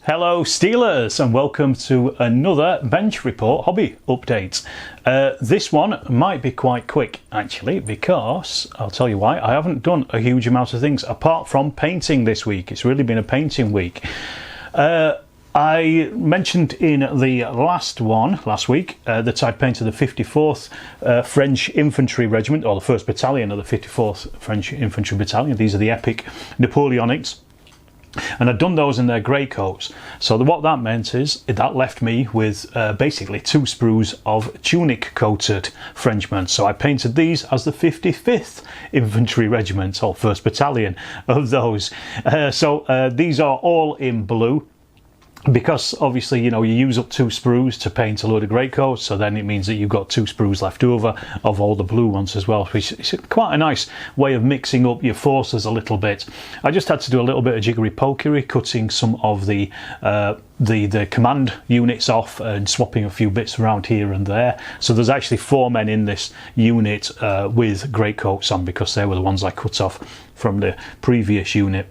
Hello Steelers, and welcome to another bench report hobby update. This one might be quite quick actually, because I'll tell you why. I haven't done a huge amount of things apart from painting this week. It's really been a painting week. I mentioned in the last week that I painted the 54th French Infantry Regiment, or the 1st Battalion of the 54th French Infantry Battalion. These are the epic Napoleonics. And I'd done those in their grey coats. So what that meant is that left me with basically 2 sprues of tunic coated Frenchmen. So I painted these as the 55th Infantry Regiment, or 1st Battalion of those. These are all in blue, because obviously, you know, you use up 2 sprues to paint a load of grey coats, so then it means that you've got 2 sprues left over of all the blue ones as well, which is quite a nice way of mixing up your forces a little bit. I just had to do a little bit of jiggery pokery, cutting some of the command units off and swapping a few bits around here and there. So there's actually 4 men in this unit with grey coats on, because they were the ones I cut off from the previous unit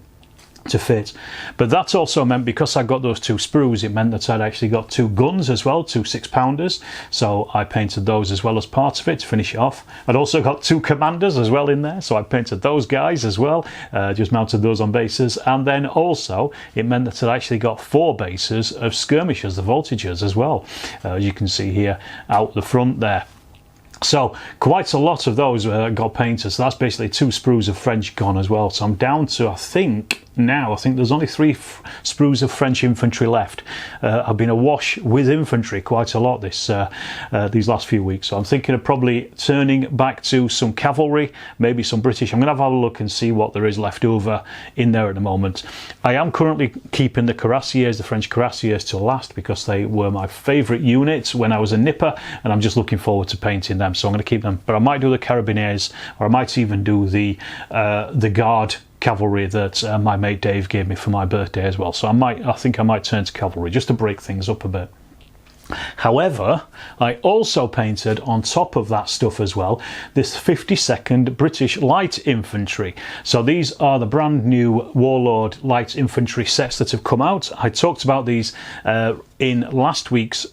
to fit. But that's also meant, because I got those 2 sprues, it meant that I'd actually got 2 guns as well, 2 6-pounders, so I painted those as well as part of it to finish it off. I'd also got 2 commanders as well in there, so I painted those guys as well, just mounted those on bases. And then also it meant that I'd actually got 4 bases of skirmishers, the voltigeurs as well, as you can see here out the front there. So quite a lot of those got painted, so that's basically 2 sprues of French gone as well. So I'm down to, I think there's only 3 sprues of French infantry left. I've been awash with infantry quite a lot these last few weeks, so I'm thinking of probably turning back to some cavalry, maybe some British. I'm going to have a look and see what there is left over in there at the moment. I am currently keeping the cuirassiers, the French cuirassiers, till last, because they were my favourite units when I was a nipper, and I'm just looking forward to painting them, so I'm going to keep them. But I might do the carabiniers, or I might even do the guard cavalry that my mate Dave gave me for my birthday as well. So I think I might turn to cavalry just to break things up a bit. However, I also painted on top of that stuff as well this 52nd British Light Infantry. So these are the brand new Warlord Light Infantry sets that have come out. I talked about these in last week's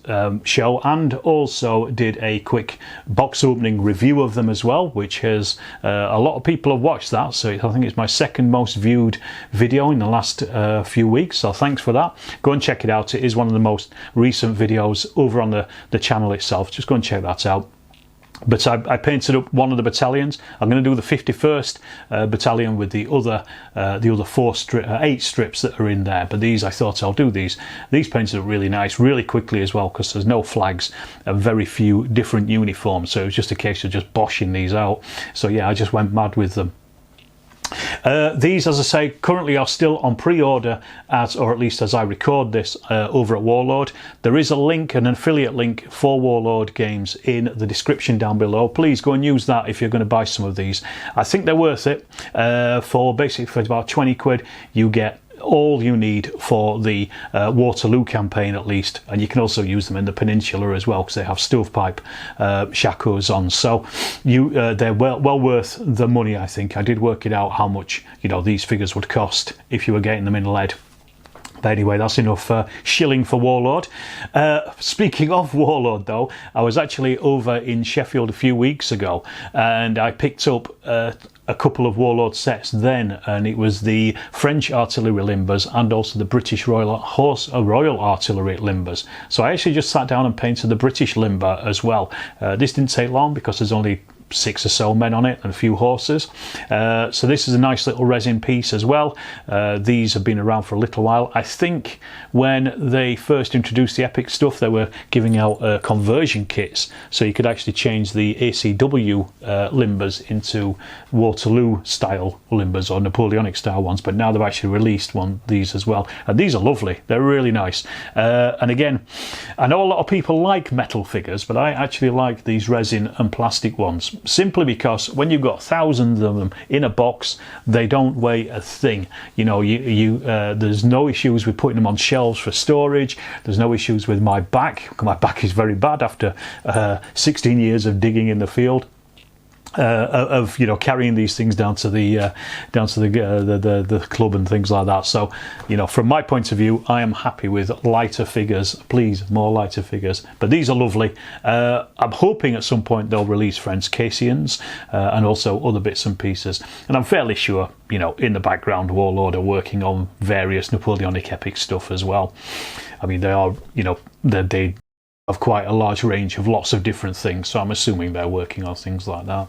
show, and also did a quick box opening review of them as well, which has a lot of people have watched that, so I think it's my 2nd most viewed video in the last few weeks, so thanks for that. Go and check it out. It is one of the most recent videos over on the channel itself. Just go and check that out. But I painted up one of the battalions. I'm going to do the 51st battalion with the other 8 strips that are in there. But these, I thought I'll do these. These painted up really nice, really quickly as well, because there's no flags and very few different uniforms. So it was just a case of just boshing these out. So yeah, I just went mad with them. These, as I say, currently are still on pre-order, or at least as I record this, over at Warlord. There is a link, an affiliate link for Warlord games in the description down below. Please go and use that if you're going to buy some of these. I think they're worth it. For about 20 quid you get all you need for the Waterloo campaign at least, and you can also use them in the Peninsula as well, because they have stovepipe shakos on. So they're well worth the money, I think. I did work it out how much, you know, these figures would cost if you were getting them in lead. But anyway, that's enough shilling for Warlord. Speaking of Warlord though, I was actually over in Sheffield a few weeks ago, and I picked up a couple of Warlord sets then, and it was the French artillery limbers and also the British Royal Artillery limbers. So I actually just sat down and painted the British limber as well. This didn't take long, because there's only 6 or so men on it and a few horses. So this is a nice little resin piece as well. These have been around for a little while. I think when they first introduced the epic stuff, they were giving out conversion kits, so you could actually change the ACW limbers into Waterloo style limbers, or Napoleonic style ones. But now they've actually released these as well, and these are lovely. They're really nice. And again, I know a lot of people like metal figures, but I actually like these resin and plastic ones, simply because when you've got thousands of them in a box, they don't weigh a thing. You know, there's no issues with putting them on shelves for storage. There's no issues with my back. My back is very bad after 16 years of digging in the field. of carrying these things down to the club and things like that. So from my point of view, I am happy with lighter figures. Please, more lighter figures, but these are lovely. I'm hoping at some point they'll release French Cassians and also other bits and pieces, and I'm fairly sure in the background Warlord are working on various Napoleonic epic stuff as well. I mean, they are they have quite a large range of lots of different things, so I'm assuming they're working on things like that.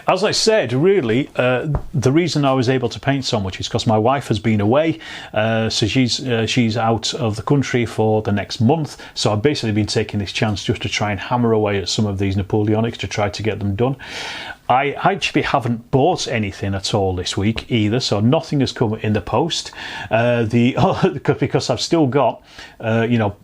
As I said, really, the reason I was able to paint so much is because my wife has been away, so she's out of the country for the next month. So I've basically been taking this chance just to try and hammer away at some of these Napoleonics to try to get them done. I actually haven't bought anything at all this week either, so nothing has come in the post. Because I've still got,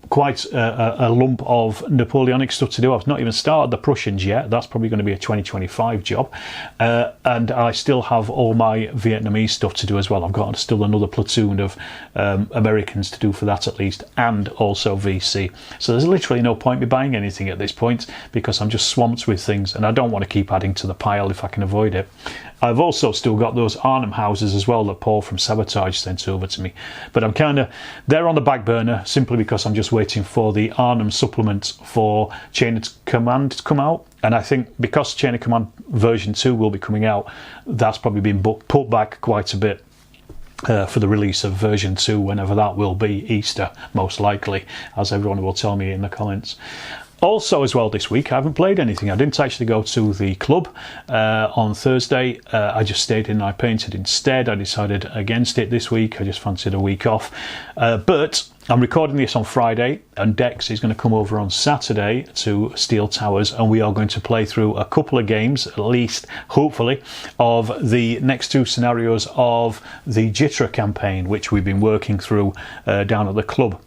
quite a lump of Napoleonic stuff to do. I've not even started the Prussians yet. That's probably going to be a 2025 job, and I still have all my Vietnamese stuff to do as well. I've got still another platoon of Americans to do for that at least, and also VC. So there's literally no point me buying anything at this point because I'm just swamped with things, and I don't want to keep adding to the pile if I can avoid it. I've also still got those Arnhem houses as well that Paul from Sabotage sent over to me, but they're on the back burner simply because I'm just waiting for the Arnhem supplement for Chain of Command to come out, and I think because Chain of Command version 2 will be coming out, that's probably been put back quite a bit for the release of version 2, whenever that will be, Easter most likely, as everyone will tell me in the comments. Also as well this week I haven't played anything. I didn't actually go to the club on Thursday. I just stayed in and I painted instead. I decided against it this week. I just fancied a week off. But I'm recording this on Friday, and Dex is going to come over on Saturday to Steel Towers, and we are going to play through a couple of games, at least, hopefully, of the next 2 scenarios of the Jitra campaign, which we've been working through down at the club.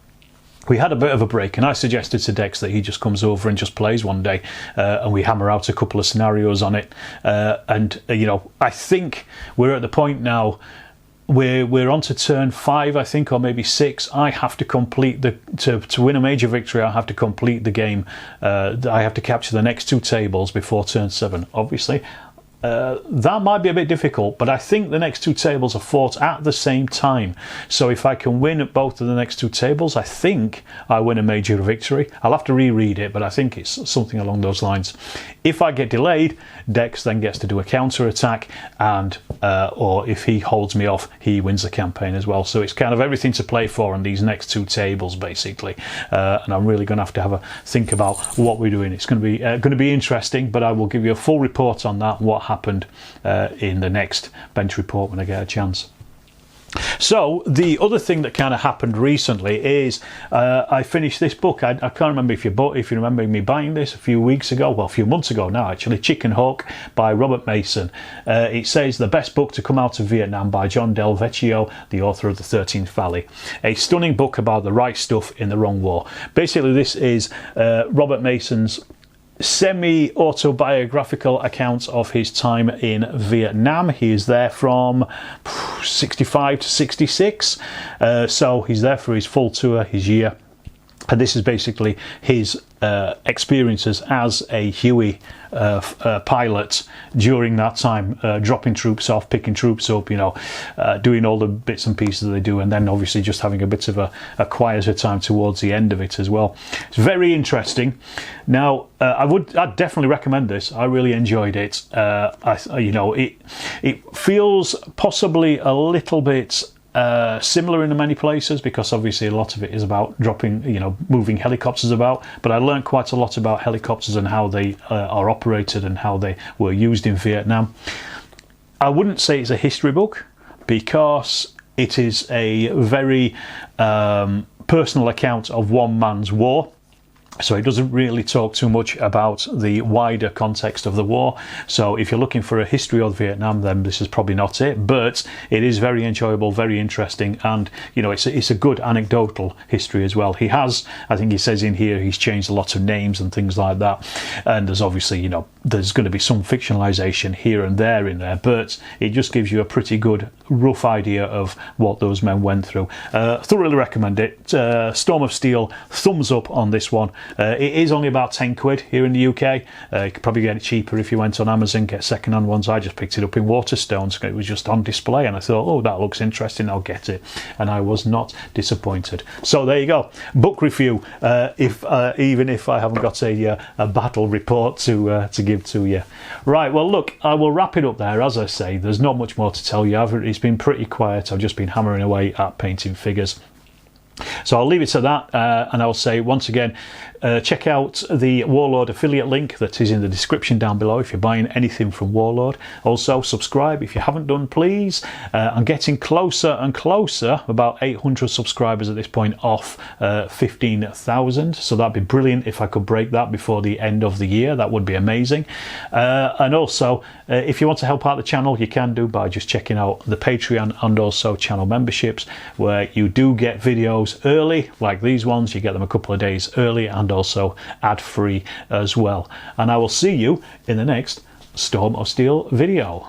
We had a bit of a break, and I suggested to Dex that he just comes over and just plays one day, and we hammer out a couple of scenarios on it. I think we're at the point now where we're on to turn 5, I think, or maybe 6. I have to complete to win a major victory. I have to complete the game. I have to capture the next 2 tables before turn 7. Obviously, that might be a bit difficult, but I think the next 2 tables are fought at the same time. So if I can win at both of the next 2 tables, I think I win a major victory. I'll have to reread it, but I think it's something along those lines. If I get delayed, Dex then gets to do a counter attack, and or if he holds me off, he wins the campaign as well. So it's kind of everything to play for on these next 2 tables, basically. And I'm really going to have a think about what we're doing. It's going to be interesting, but I will give you a full report on that, what happened in the next bench report when I get a chance. So the other thing that kind of happened recently is I finished this book. I can't remember if you remember me buying this a few weeks ago, well, a few months ago now actually, Chicken Hawk by Robert Mason. It says the best book to come out of Vietnam by John Del Vecchio, the author of The 13th Valley. A stunning book about the right stuff in the wrong war. Basically this is Robert Mason's semi-autobiographical account of his time in Vietnam. He is there from 65 to 66, so he's there for his full tour, his year, and this is basically his experiences as a Huey pilot during that time, dropping troops off, picking troops up, doing all the bits and pieces that they do, and then obviously just having a bit of a quieter time towards the end of it as well. It's very interesting. Now, I'd definitely recommend this. I really enjoyed it. It feels possibly a little bit similar in many places, because obviously a lot of it is about moving helicopters about, but I learned quite a lot about helicopters and how they are operated and how they were used in Vietnam. I wouldn't say it's a history book, because it is a very personal account of one man's war. So it doesn't really talk too much about the wider context of the war. So if you're looking for a history of Vietnam, then this is probably not it. But it is very enjoyable, very interesting, and it's a good anecdotal history as well. He has, I think he says in here, he's changed a lot of names and things like that. And there's obviously, there's going to be some fictionalization here and there in there, but it just gives you a pretty good rough idea of what those men went through. Thoroughly recommend it. Storm of Steel, thumbs up on this one. It is only about 10 quid here in the UK. You could probably get it cheaper if you went on Amazon, get second-hand ones. I just picked it up in Waterstones. It was just on display and I thought, oh, that looks interesting, I'll get it. And I was not disappointed. So there you go, book review, even if I haven't got a battle report to give to you. Right, well look, I will wrap it up there. As I say, there's not much more to tell you. It's been pretty quiet. I've just been hammering away at painting figures. So I'll leave it to that, and I'll say once again, check out the Warlord affiliate link that is in the description down below if you're buying anything from Warlord. Also subscribe if you haven't done, please. I'm getting closer and closer, about 800 subscribers at this point off 15,000, so that'd be brilliant if I could break that before the end of the year. That would be amazing. And also if you want to help out the channel, you can do by just checking out the Patreon and also channel memberships, where you do get videos early like these ones. You get them a couple of days early and also ad-free as well. And I will see you in the next Storm of Steel video.